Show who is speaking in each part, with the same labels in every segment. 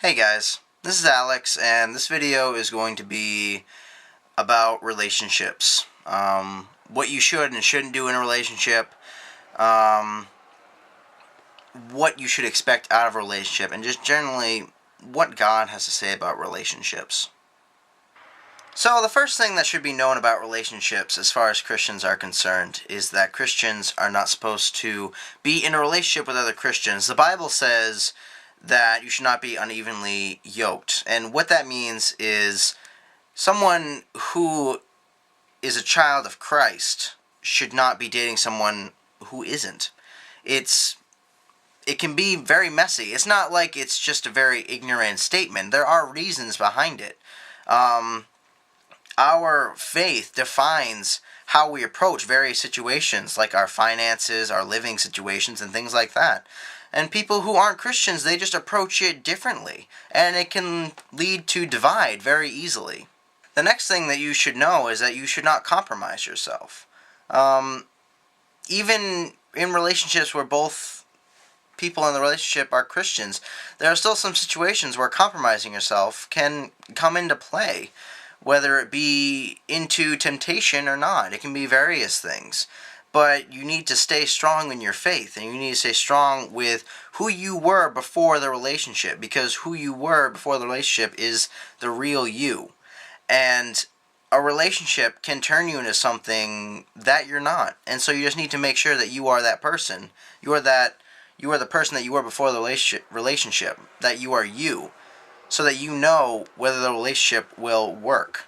Speaker 1: Hey guys, this is Alex, and this video is going to be about relationships. What you should and shouldn't do in a relationship, um, what you should expect out of a relationship, and just generally what God has to say about relationships. So, the first thing that should be known about relationships as far as Christians are concerned is that Christians are not supposed to be in a relationship with other Christians. The Bible says that you should not be unevenly yoked. And what that means is someone who is a child of Christ should not be dating someone who isn't. It can be very messy. It's not like it's just a very ignorant statement. There are reasons behind it. Our faith defines how we approach various situations, like our finances, our living situations, and things like that. And people who aren't Christians, they just approach it differently, and it can lead to divide very easily. The next thing that you should know is that you should not compromise yourself. Even in relationships where both people in the relationship are Christians, there are still some situations where compromising yourself can come into play, whether it be into temptation or not. It can be various things. But you need to stay strong in your faith, and you need to stay strong with who you were before the relationship, because who you were before the relationship is the real you. And a relationship can turn you into something that you're not. And so you just need to make sure that you are that person. You are the person that you were before the relationship, that you are you, so that you know whether the relationship will work.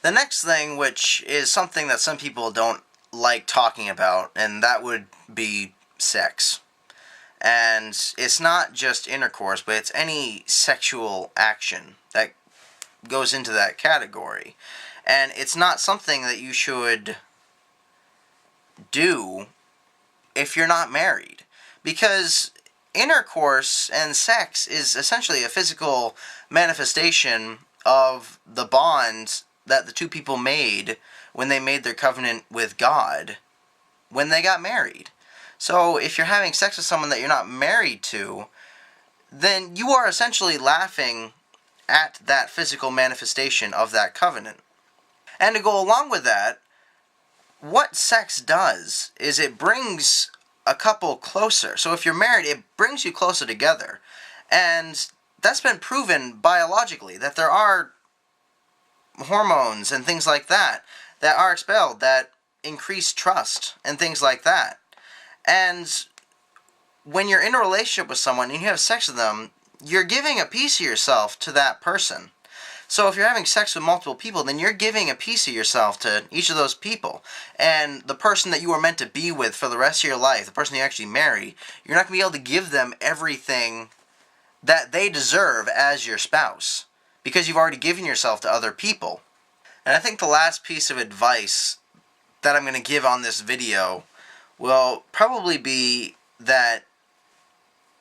Speaker 1: The next thing, which is something that some people don't like talking about, and that would be sex. And it's not just intercourse, but it's any sexual action that goes into that category. And it's not something that you should do if you're not married. Because intercourse and sex is essentially a physical manifestation of the bond that the two people made when they made their covenant with God when they got married. So if you're having sex with someone that you're not married to, then you are essentially laughing at that physical manifestation of that covenant. And to go along with that, what sex does is it brings a couple closer. So if you're married, it brings you closer together. And that's been proven biologically, that there are hormones and things like that that are expelled that increase trust and things like that. And when you're in a relationship with someone and you have sex with them, you're giving a piece of yourself to that person. So if you're having sex with multiple people, then you're giving a piece of yourself to each of those people. And the person that you are meant to be with for the rest of your life, the person you actually marry, you're not going to be able to give them everything that they deserve as your spouse, because you've already given yourself to other people. And I think the last piece of advice that I'm going to give on this video will probably be that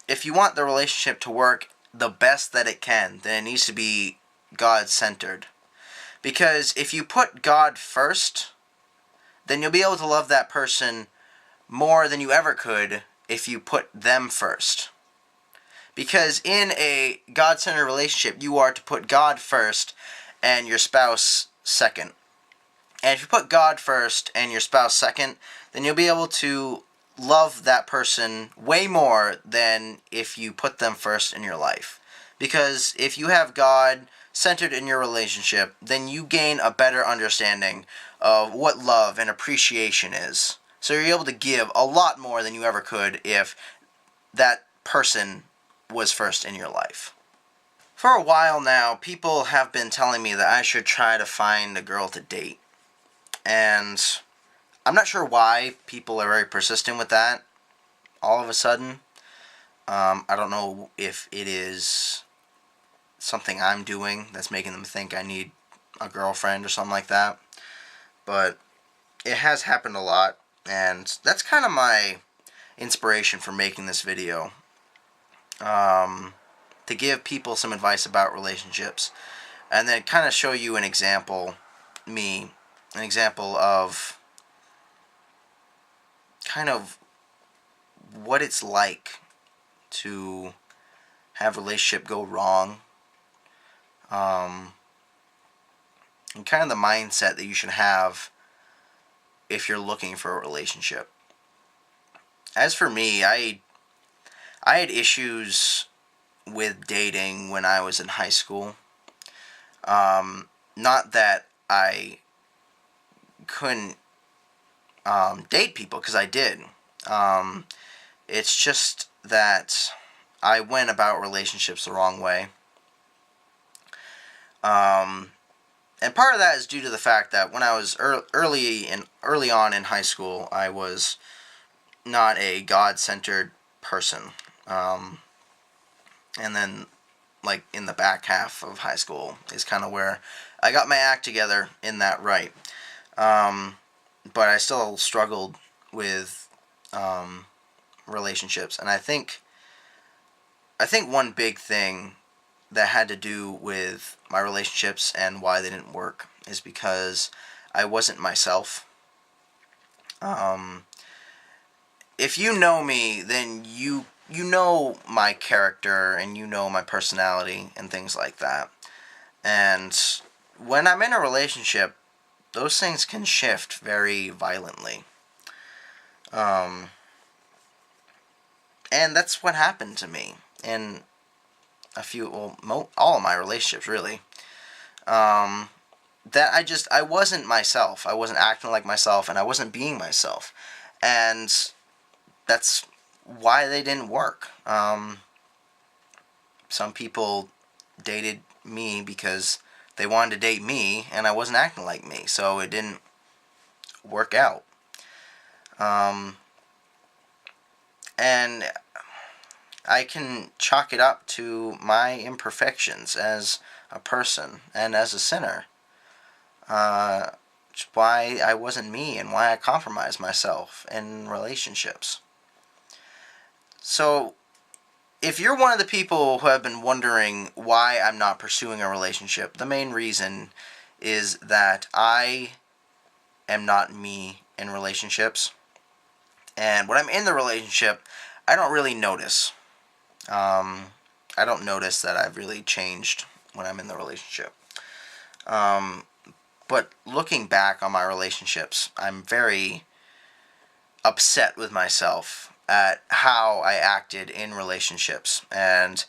Speaker 1: if you want the relationship to work the best that it can, then it needs to be God-centered. Because if you put God first, then you'll be able to love that person more than you ever could if you put them first. Because in a God-centered relationship, you are to put God first and your spouse second. And if you put God first and your spouse second, then you'll be able to love that person way more than if you put them first in your life. Because if you have God centered in your relationship, then you gain a better understanding of what love and appreciation is. So you're able to give a lot more than you ever could if that person was first in your life. For a while now, people have been telling me that I should try to find a girl to date. And I'm not sure why people are very persistent with that all of a sudden. I don't know if it is something I'm doing that's making them think I need a girlfriend or something like that. But it has happened a lot, and that's kind of my inspiration for making this video. To give people some advice about relationships, and then kind of show you an example of kind of what it's like to have a relationship go wrong, and kind of the mindset that you should have if you're looking for a relationship. As for me, I had issues with dating when I was in high school. Not that I couldn't date people, because I did. It's just that I went about relationships the wrong way. And part of that is due to the fact that when I was early on in high school, I was not a God-centered person. And then, like, in the back half of high school is kind of where I got my act together in that right. But I still struggled with relationships, and I think one big thing that had to do with my relationships and why they didn't work is because I wasn't myself. If you know me, then you know my character, and you know my personality and things like that. And when I'm in a relationship, those things can shift very violently. And that's what happened to me in all of my relationships, really. That I wasn't myself. I wasn't acting like myself, and I wasn't being myself. And that's why they didn't work. Some people dated me because they wanted to date me, and I wasn't acting like me, so it didn't work out. And I can chalk it up to my imperfections as a person and as a sinner. Why I wasn't me, and why I compromised myself in relationships. So, if you're one of the people who have been wondering why I'm not pursuing a relationship, the main reason is that I am not me in relationships. And when I'm in the relationship, I don't really notice. I don't notice that I've really changed when I'm in the relationship. But looking back on my relationships, I'm very upset with myself at how I acted in relationships. And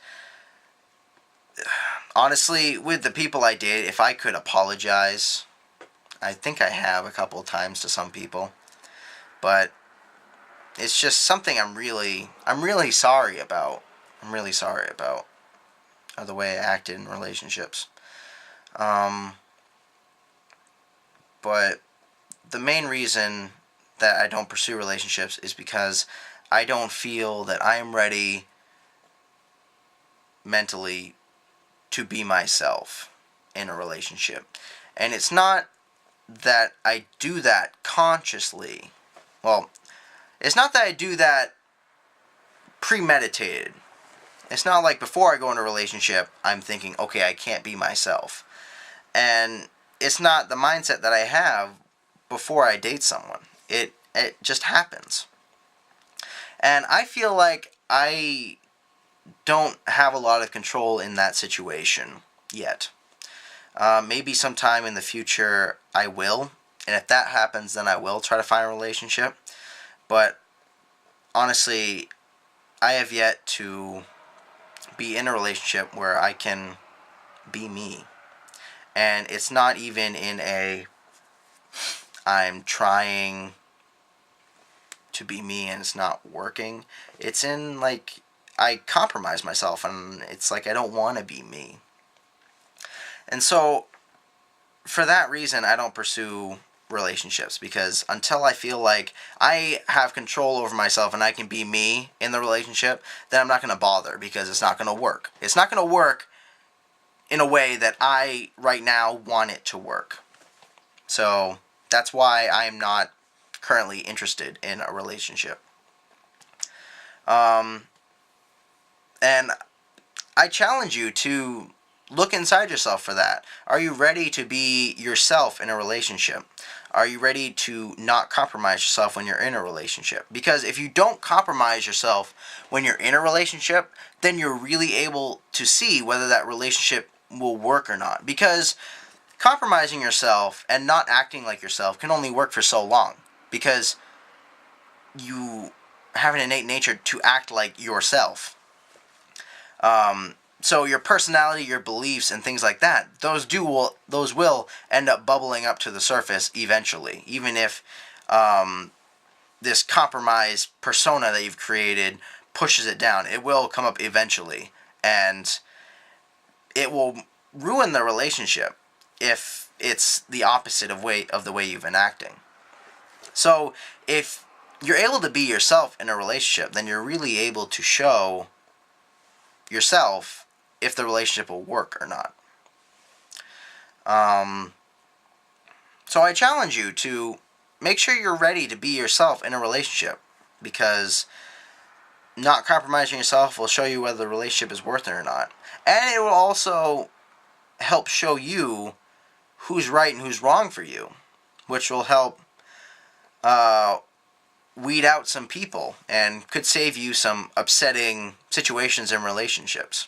Speaker 1: honestly, with the people I dated, if I could apologize, I think I have a couple of times to some people. But it's just something I'm really sorry about. I'm really sorry about the way I acted in relationships. But the main reason that I don't pursue relationships is because I don't feel that I am ready mentally to be myself in a relationship. And it's not that I do that consciously. Well, it's not that I do that premeditated. It's not like before I go into a relationship, I'm thinking, okay, I can't be myself. And it's not the mindset that I have before I date someone. It just happens. And I feel like I don't have a lot of control in that situation yet. Maybe sometime in the future I will. And if that happens, then I will try to find a relationship. But honestly, I have yet to be in a relationship where I can be me. And it's not even in a I'm trying to be me and it's not working. It's in, like, I compromise myself, and it's like I don't want to be me. And so, for that reason, I don't pursue relationships, because until I feel like I have control over myself and I can be me in the relationship, then I'm not going to bother, because it's not going to work. It's not going to work in a way that I right now want it to work. So that's why I am not currently interested in a relationship. And I challenge you to look inside yourself for that. Are you ready to be yourself in a relationship? Are you ready to not compromise yourself when you're in a relationship? Because if you don't compromise yourself when you're in a relationship, then you're really able to see whether that relationship will work or not. Because compromising yourself and not acting like yourself can only work for so long. Because you have an innate nature to act like yourself. So your personality, your beliefs, and things like that, those will end up bubbling up to the surface eventually. Even if this compromised persona that you've created pushes it down, it will come up eventually, and it will ruin the relationship if it's the opposite of the way you've been acting. So if you're able to be yourself in a relationship, then you're really able to show yourself if the relationship will work or not. So I challenge you to make sure you're ready to be yourself in a relationship, because not compromising yourself will show you whether the relationship is worth it or not. And it will also help show you who's right and who's wrong for you, which will help weed out some people and could save you some upsetting situations in relationships.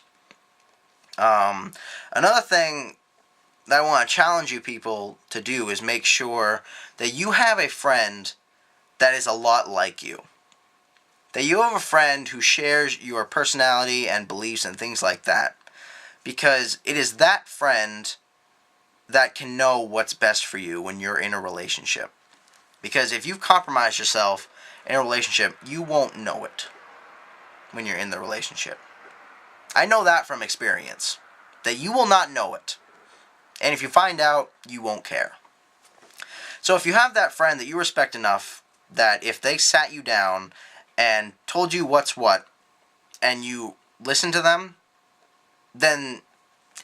Speaker 1: Another thing that I want to challenge you people to do is make sure that you have a friend that is a lot like you. That you have a friend who shares your personality and beliefs and things like that. Because it is that friend that can know what's best for you when you're in a relationship. Because if you've compromised yourself in a relationship, you won't know it when you're in the relationship. I know that from experience, that you will not know it. And if you find out, you won't care. So if you have that friend that you respect enough that if they sat you down and told you what's what, and you listen to them, then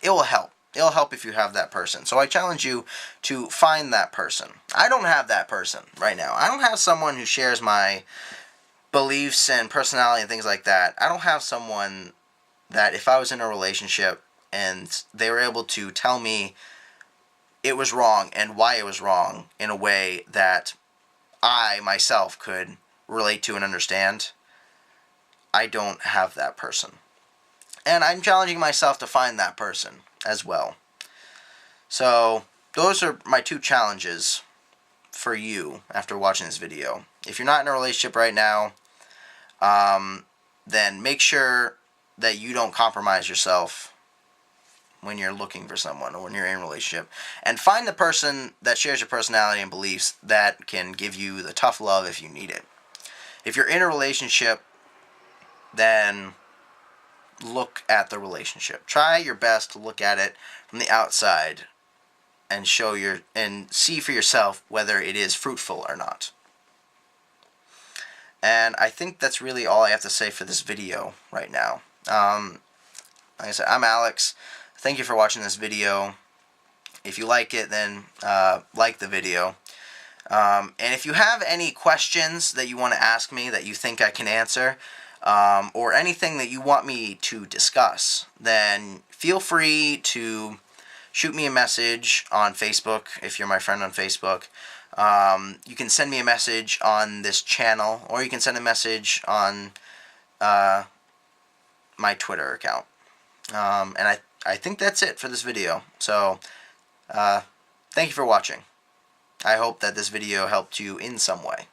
Speaker 1: it will help. It'll help if you have that person. So I challenge you to find that person. I don't have that person right now. I don't have someone who shares my beliefs and personality and things like that. I don't have someone that if I was in a relationship and they were able to tell me it was wrong and why it was wrong in a way that I myself could relate to and understand, I don't have that person. And I'm challenging myself to find that person as well. So those are my 2 challenges for you after watching this video. If you're not in a relationship right now, then make sure that you don't compromise yourself when you're looking for someone or when you're in a relationship. And find the person that shares your personality and beliefs that can give you the tough love if you need it. If you're in a relationship, then look at the relationship. Try your best to look at it from the outside and see for yourself whether it is fruitful or not. And I think that's really all I have to say for this video right now. Like I said, I'm Alex. Thank you for watching this video. If you like it, then like the video. And if you have any questions that you want to ask me that you think I can answer, or anything that you want me to discuss, then feel free to shoot me a message on Facebook if you're my friend on Facebook. You can send me a message on this channel, or you can send a message on my Twitter account. And I think that's it for this video. So, thank you for watching. I hope that this video helped you in some way.